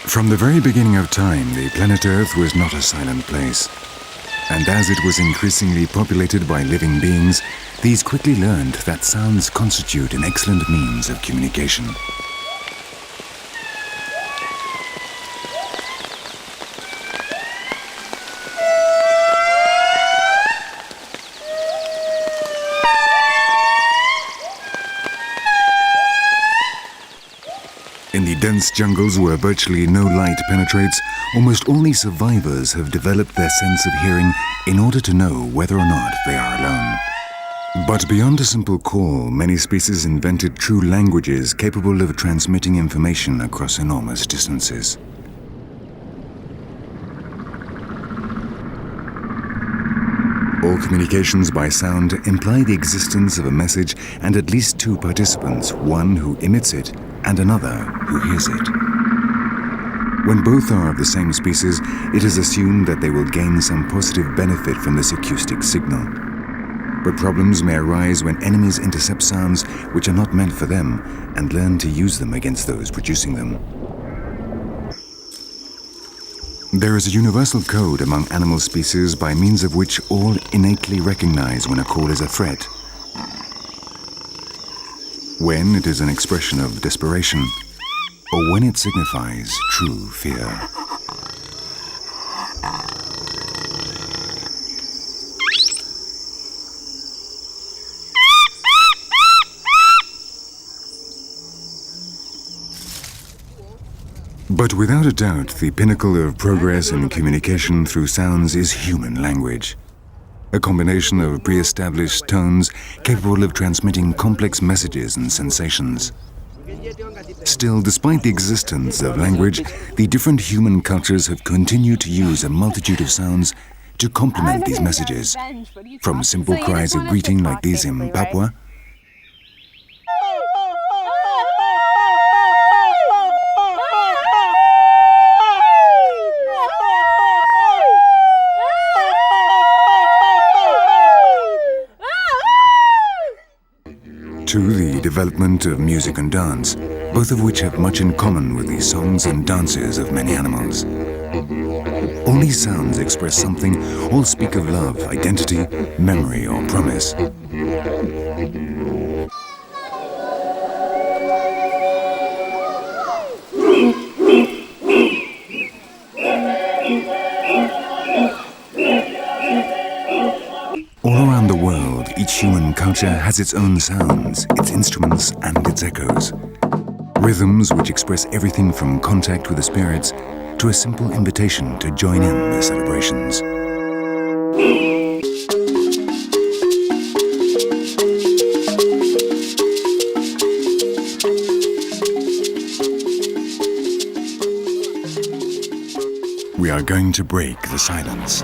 From the very beginning of time, the planet Earth was not a silent place. And as it was increasingly populated by living beings, these quickly learned that sounds constitute an excellent means of communication. In the dense jungles where virtually no light penetrates, almost all these survivors have developed their sense of hearing in order to know whether or not they are alone. But beyond a simple call, many species invented true languages capable of transmitting information across enormous distances. All communications by sound imply the existence of a message and at least two participants, one who emits it and another who hears it. When both are of the same species, it is assumed that they will gain some positive benefit from this acoustic signal. But problems may arise when enemies intercept sounds which are not meant for them and learn to use them against those producing them. There is a universal code among animal species by means of which all innately recognize when a call is a threat, when it is an expression of desperation, or when it signifies true fear. But without a doubt, the pinnacle of progress in communication through sounds is human language. A combination of pre-established tones capable of transmitting complex messages and sensations. Still, despite the existence of language, the different human cultures have continued to use a multitude of sounds to complement these messages, from simple cries of greeting like these in Papua, to the development of music and dance, both of which have much in common with the songs and dances of many animals. All these sounds express something, all speak of love, identity, memory, or promise. All around the world, each human culture has its own sounds, its instruments, and its echoes. Rhythms which express everything from contact with the spirits to a simple invitation to join in the celebrations. We are going to break the silence.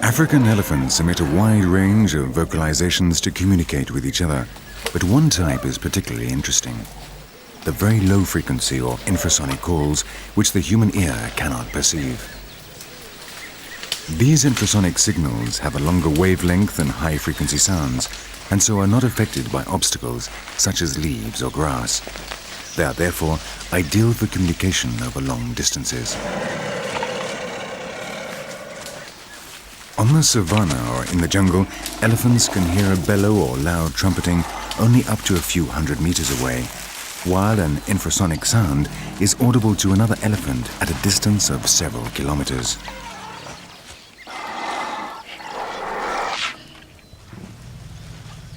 African elephants emit a wide range of vocalizations to communicate with each other, but one type is particularly interesting. The very low frequency or infrasonic calls which the human ear cannot perceive. These infrasonic signals have a longer wavelength than high frequency sounds and so are not affected by obstacles such as leaves or grass. They are therefore ideal for communication over long distances. On the savannah or in the jungle, elephants can hear a bellow or loud trumpeting only up to a few hundred meters away, while an infrasonic sound is audible to another elephant at a distance of several kilometers.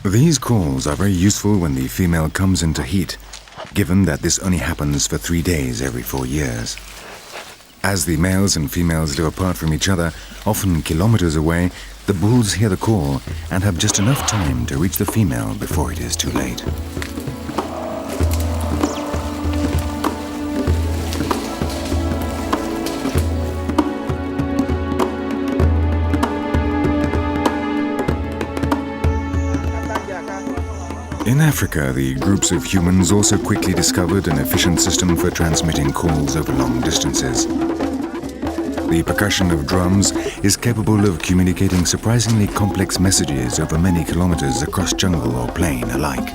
These calls are very useful when the female comes into heat, given that this only happens for 3 days every 4 years. As the males and females live apart from each other, often kilometers away, the bulls hear the call and have just enough time to reach the female before it is too late. In Africa, the groups of humans also quickly discovered an efficient system for transmitting calls over long distances. The percussion of drums is capable of communicating surprisingly complex messages over many kilometers across jungle or plain alike.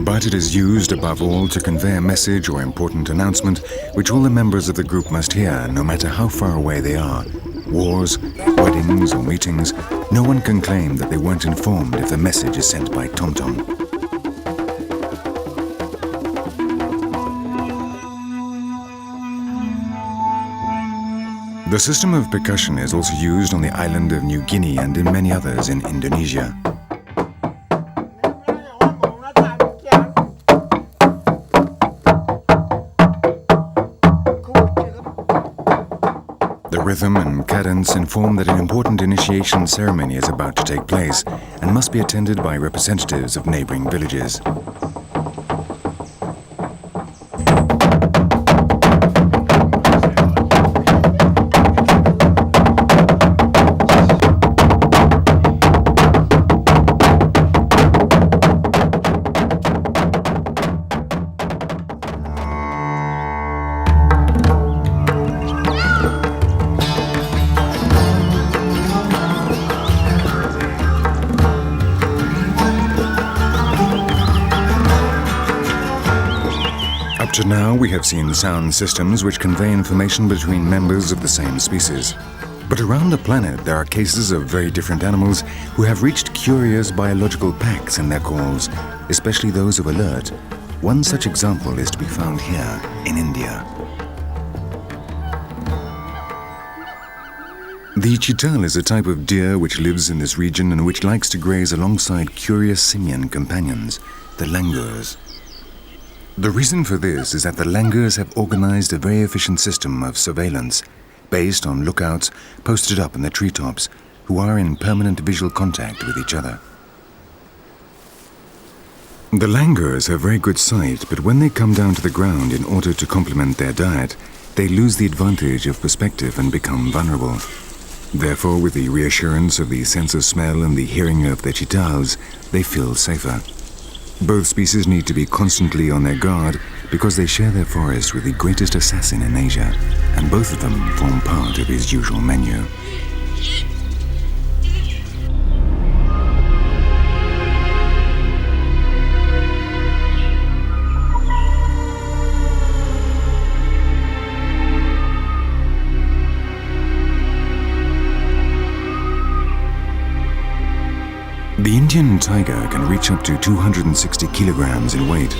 But it is used above all to convey a message or important announcement which all the members of the group must hear, no matter how far away they are. Wars, weddings or meetings, no one can claim that they weren't informed if the message is sent by tom-tom. The system of percussion is also used on the island of New Guinea and in many others in Indonesia. Rhythm and cadence inform that an important initiation ceremony is about to take place and must be attended by representatives of neighboring villages. Up to now, we have seen sound systems which convey information between members of the same species. But around the planet, there are cases of very different animals who have reached curious biological pacts in their calls, especially those of alert. One such example is to be found here in India. The chital is a type of deer which lives in this region and which likes to graze alongside curious simian companions, the langurs. The reason for this is that the langurs have organized a very efficient system of surveillance based on lookouts posted up in the treetops who are in permanent visual contact with each other. The langurs have very good sight, but when they come down to the ground in order to complement their diet, they lose the advantage of perspective and become vulnerable. Therefore, with the reassurance of the sense of smell and the hearing of the chitals, they feel safer. Both species need to be constantly on their guard because they share their forest with the greatest assassin in Asia, and both of them form part of his usual menu. The Indian tiger can reach up to 260 kilograms in weight,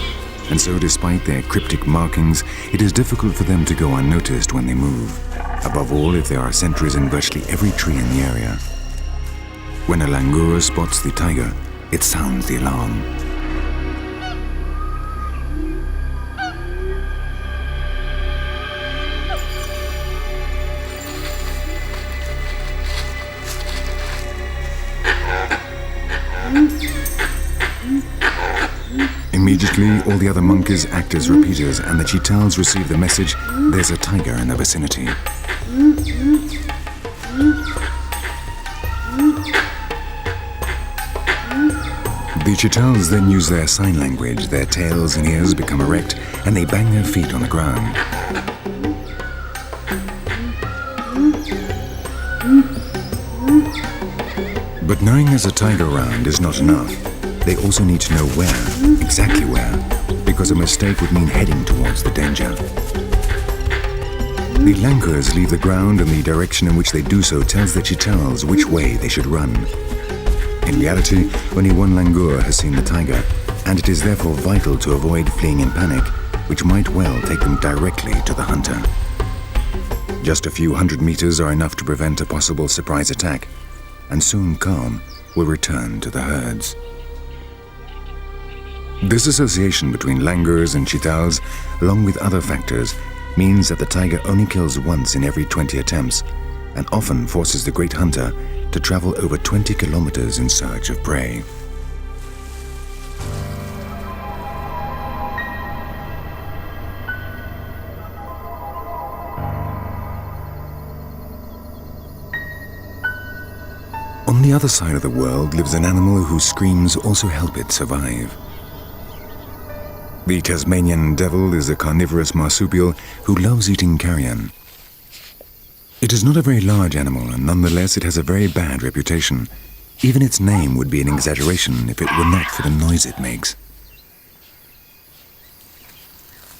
and so despite their cryptic markings, it is difficult for them to go unnoticed when they move, above all if there are sentries in virtually every tree in the area. When a langur spots the tiger, it sounds the alarm. Immediately, all the other monkeys act as repeaters, and the chitals receive the message, there's a tiger in the vicinity. The chitals then use their sign language, their tails and ears become erect, and they bang their feet on the ground. But knowing there's a tiger around is not enough. They also need to know where, exactly where, because a mistake would mean heading towards the danger. The langurs leave the ground, and the direction in which they do so tells the chitals which way they should run. In reality, only one langur has seen the tiger, and it is therefore vital to avoid fleeing in panic, which might well take them directly to the hunter. Just a few hundred meters are enough to prevent a possible surprise attack, and soon calm will return to the herds. This association between langurs and chitals, along with other factors, means that the tiger only kills once in every 20 attempts, and often forces the great hunter to travel over 20 kilometers in search of prey. On the other side of the world lives an animal whose screams also help it survive. The Tasmanian devil is a carnivorous marsupial who loves eating carrion. It is not a very large animal, and nonetheless it has a very bad reputation. Even its name would be an exaggeration if it were not for the noise it makes.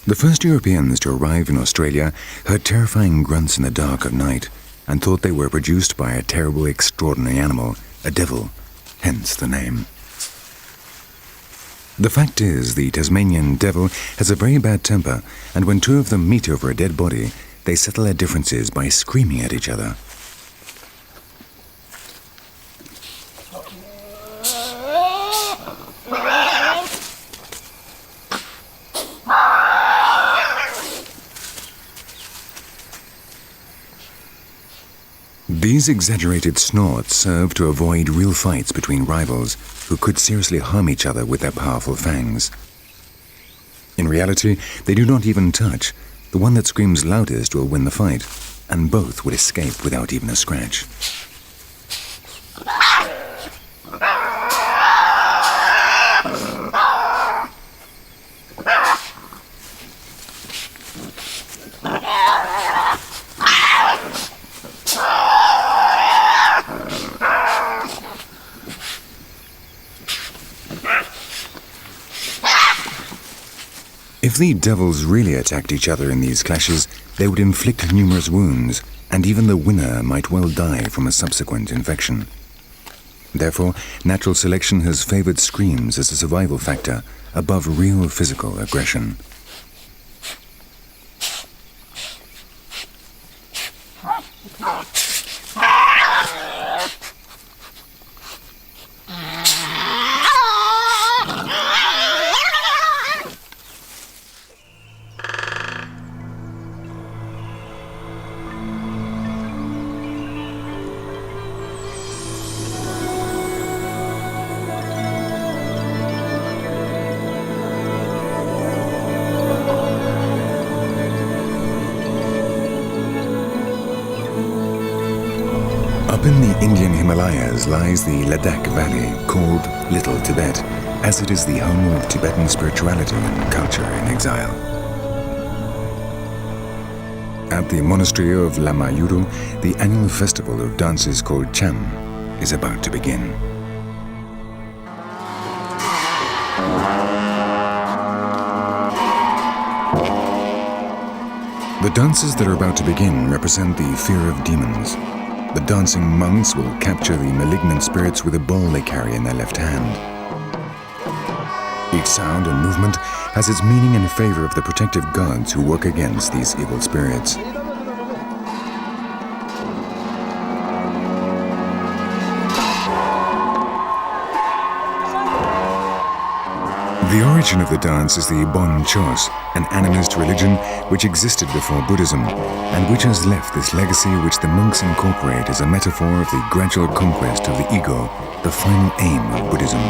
The first Europeans to arrive in Australia heard terrifying grunts in the dark of night and thought they were produced by a terrible, extraordinary animal, a devil, hence the name. The fact is, the Tasmanian devil has a very bad temper, and when two of them meet over a dead body, they settle their differences by screaming at each other. These exaggerated snorts serve to avoid real fights between rivals who could seriously harm each other with their powerful fangs. In reality, they do not even touch. The one that screams loudest will win the fight, and both would escape without even a scratch. If the devils really attacked each other in these clashes, they would inflict numerous wounds, and even the winner might well die from a subsequent infection. Therefore, natural selection has favored screams as a survival factor above real physical aggression. Up in the Indian Himalayas lies the Ladakh Valley, called Little Tibet, as it is the home of Tibetan spirituality and culture in exile. At the monastery of Lama Yuru, the annual festival of dances called Cham is about to begin. The dances that are about to begin represent the fear of demons. The dancing monks will capture the malignant spirits with a ball they carry in their left hand. Each sound and movement has its meaning in favor of the protective gods who work against these evil spirits. The origin of the dance is the Bon Chos, an animist religion which existed before Buddhism, and which has left this legacy which the monks incorporate as a metaphor of the gradual conquest of the ego, the final aim of Buddhism.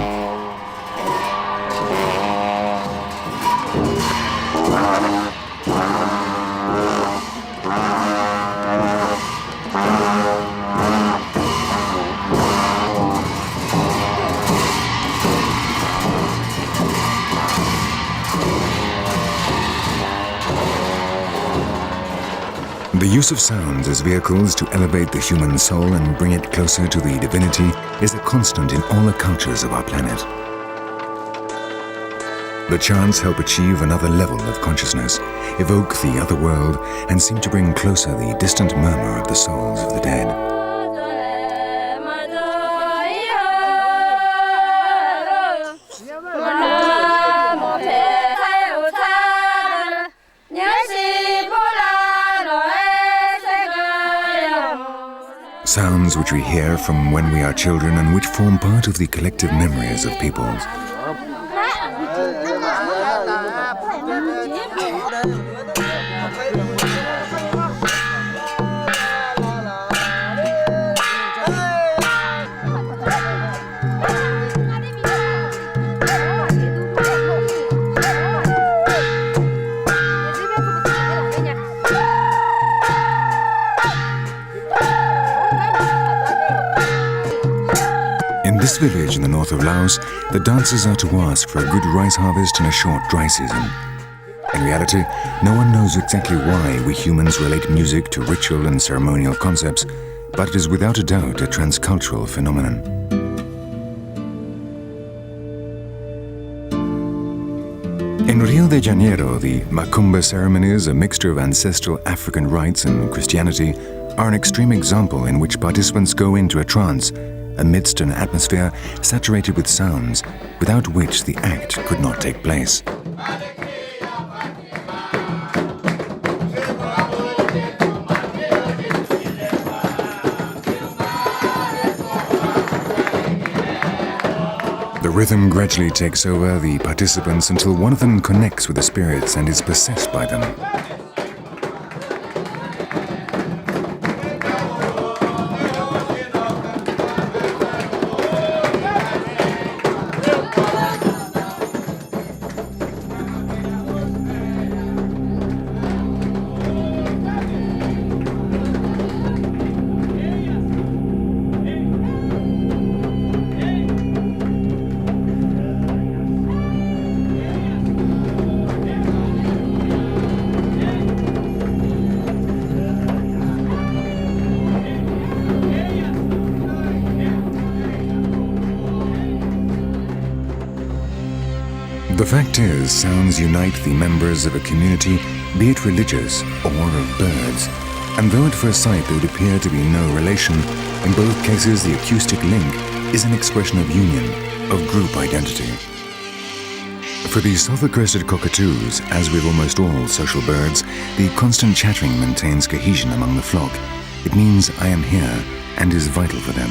The use of sounds as vehicles to elevate the human soul and bring it closer to the divinity is a constant in all the cultures of our planet. The chants help achieve another level of consciousness, evoke the other world, and seem to bring closer the distant murmur of the souls of the dead. Sounds which we hear from when we are children and which form part of the collective memories of peoples. this village in the north of Laos, the dancers are to ask for a good rice harvest and a short dry season. In reality, no one knows exactly why we humans relate music to ritual and ceremonial concepts, but it is without a doubt a transcultural phenomenon. In Rio de Janeiro, the Macumba ceremonies, a mixture of ancestral African rites and Christianity, are an extreme example in which participants go into a trance amidst an atmosphere saturated with sounds without which the act could not take place. The rhythm gradually takes over the participants until one of them connects with the spirits and is possessed by them. The fact is, sounds unite the members of a community, be it religious or of birds. And though at first sight there would appear to be no relation, in both cases the acoustic link is an expression of union, of group identity. For these sulphur-crested cockatoos, as with almost all social birds, the constant chattering maintains cohesion among the flock. It means I am here and is vital for them.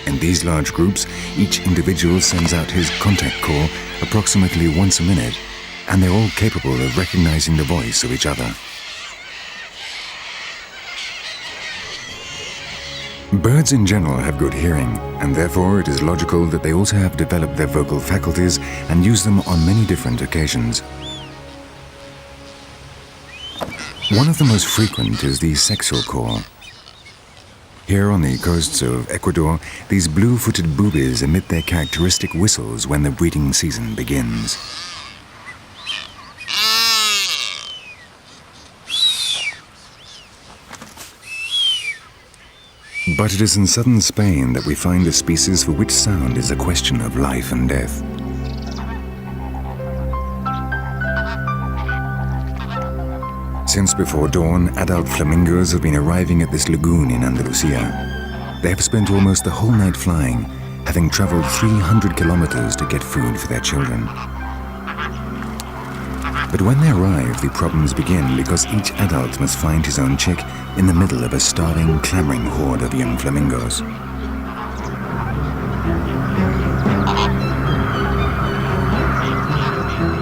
In these large groups, each individual sends out his contact call approximately once a minute, and they're all capable of recognizing the voice of each other. Birds in general have good hearing, and therefore it is logical that they also have developed their vocal faculties and use them on many different occasions. One of the most frequent is the sexual call. Here on the coasts of Ecuador, these blue-footed boobies emit their characteristic whistles when the breeding season begins. But it is in southern Spain that we find a species for which sound is a question of life and death. Since before dawn, adult flamingos have been arriving at this lagoon in Andalusia. They have spent almost the whole night flying, having traveled 300 kilometers to get food for their children. But when they arrive, the problems begin because each adult must find his own chick in the middle of a starving, clamoring horde of young flamingos.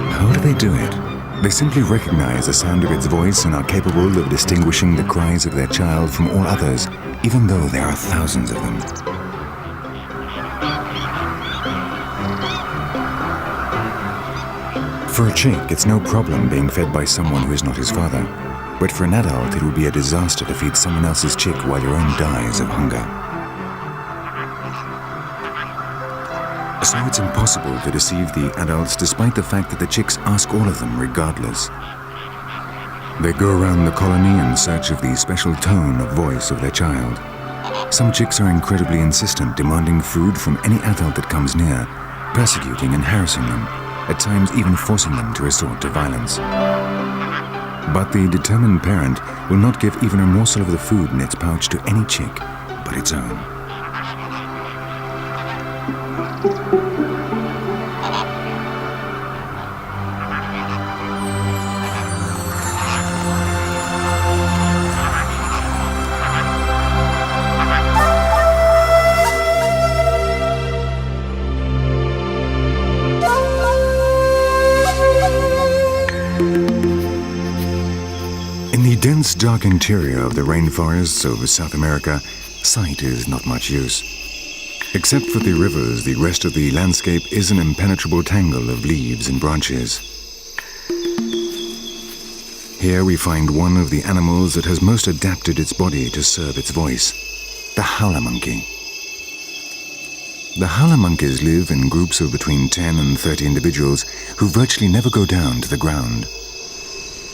How do they do it? They simply recognize the sound of its voice and are capable of distinguishing the cries of their child from all others, even though there are thousands of them. For a chick, it's no problem being fed by someone who is not his father. But for an adult, it would be a disaster to feed someone else's chick while your own dies of hunger. So it's impossible to deceive the adults despite the fact that the chicks ask all of them regardless. They go around the colony in search of the special tone of voice of their child. Some chicks are incredibly insistent, demanding food from any adult that comes near, persecuting and harassing them, at times even forcing them to resort to violence. But the determined parent will not give even a morsel of the food in its pouch to any chick but its own. In the dense, dark interior of the rainforests of South America, sight is not much use. Except for the rivers, the rest of the landscape is an impenetrable tangle of leaves and branches. Here we find one of the animals that has most adapted its body to serve its voice, the howler monkey. The howler monkeys live in groups of between 10 and 30 individuals who virtually never go down to the ground.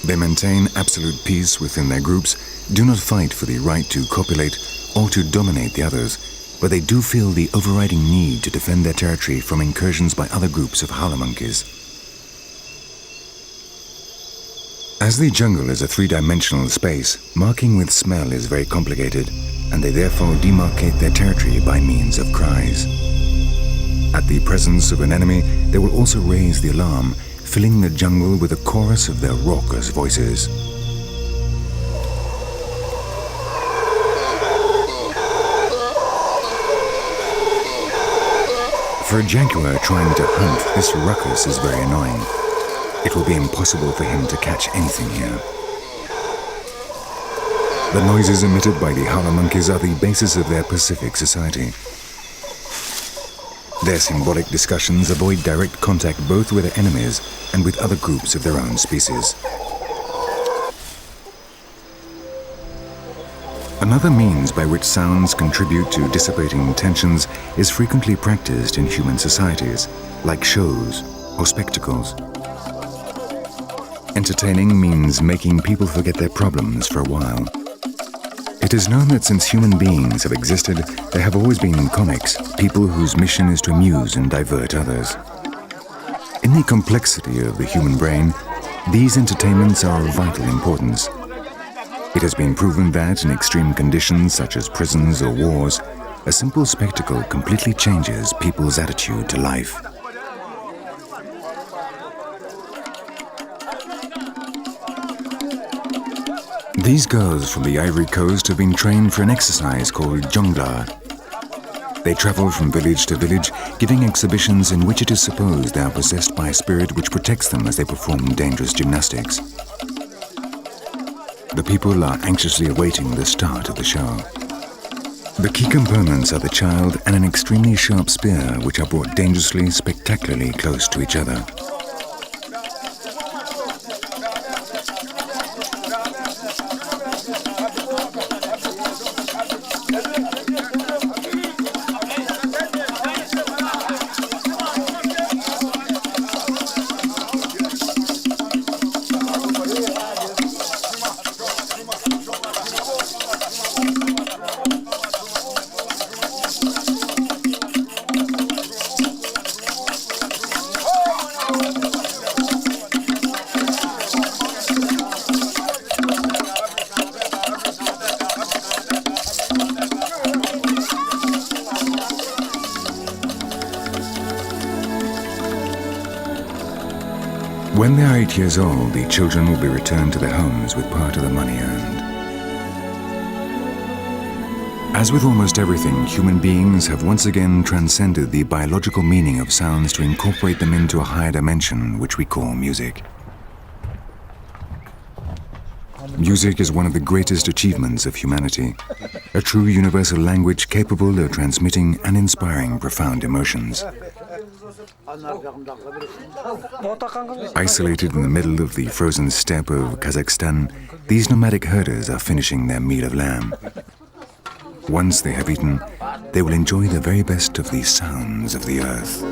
They maintain absolute peace within their groups, do not fight for the right to copulate or to dominate the others, but they do feel the overriding need to defend their territory from incursions by other groups of howler monkeys. As the jungle is a three-dimensional space, marking with smell is very complicated, and they therefore demarcate their territory by means of cries. At the presence of an enemy, they will also raise the alarm, filling the jungle with a chorus of their raucous voices. For a jaguar trying to hunt, this ruckus is very annoying. It will be impossible for him to catch anything here. The noises emitted by the howler monkeys are the basis of their Pacific society. Their symbolic discussions avoid direct contact both with their enemies and with other groups of their own species. Another means by which sounds contribute to dissipating tensions is frequently practiced in human societies, like shows or spectacles. Entertaining means making people forget their problems for a while. It is known that since human beings have existed, there have always been comics, people whose mission is to amuse and divert others. In the complexity of the human brain, these entertainments are of vital importance. It has been proven that in extreme conditions such as prisons or wars, a simple spectacle completely changes people's attitude to life. These girls from the Ivory Coast have been trained for an exercise called jongla. They travel from village to village, giving exhibitions in which it is supposed they are possessed by a spirit which protects them as they perform dangerous gymnastics. The people are anxiously awaiting the start of the show. The key components are the child and an extremely sharp spear, which are brought dangerously, spectacularly close to each other. When they are 8 years old, the children will be returned to their homes with part of the money earned. As with almost everything, human beings have once again transcended the biological meaning of sounds to incorporate them into a higher dimension, which we call music. Music is one of the greatest achievements of humanity, a true universal language capable of transmitting and inspiring profound emotions. Isolated in the middle of the frozen steppe of Kazakhstan, these nomadic herders are finishing their meal of lamb. Once they have eaten, they will enjoy the very best of the sounds of the earth.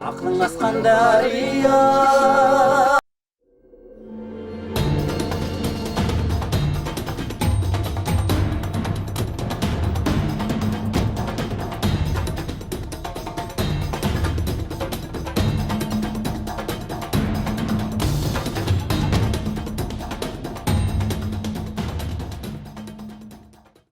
Aklın askan darya